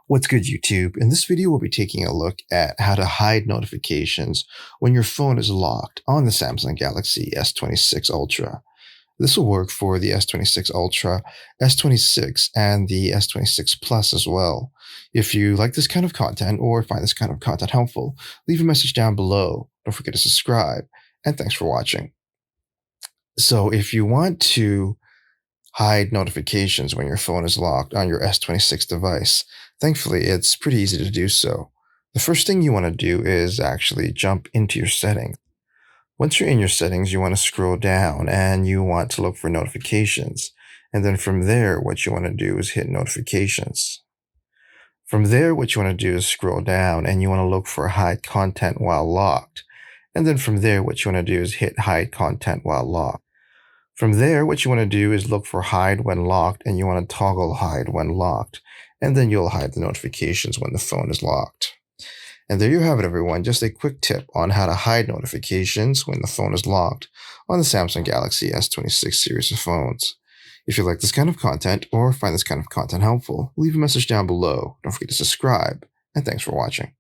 What's good, YouTube? In this video, we'll be taking a look at how to hide notifications when your phone is locked on the Samsung Galaxy S26 Ultra. This will work for the S26 Ultra, S26, and the S26 Plus as well. If you like this kind of content or find this kind of content helpful, leave a message down below. Don't forget to subscribe, and thanks for watching. So if you want to hide notifications when your phone is locked on your S26 device. Thankfully, it's pretty easy to do so. The first thing you want to do is actually jump into your settings. Once you're in your settings, you want to scroll down and you want to look for notifications. And then from there, what you want to do is hit notifications. From there, what you want to do is scroll down and you want to look for hide content while locked. And then from there, what you want to do is hit hide content while locked. From there, what you want to do is look for hide when locked, and you want to toggle hide when locked, and then you'll hide the notifications when the phone is locked. And there you have it, everyone. Just a quick tip on how to hide notifications when the phone is locked on the Samsung Galaxy S26 series of phones. If you like this kind of content or find this kind of content helpful, leave a message down below. Don't forget to subscribe, and thanks for watching.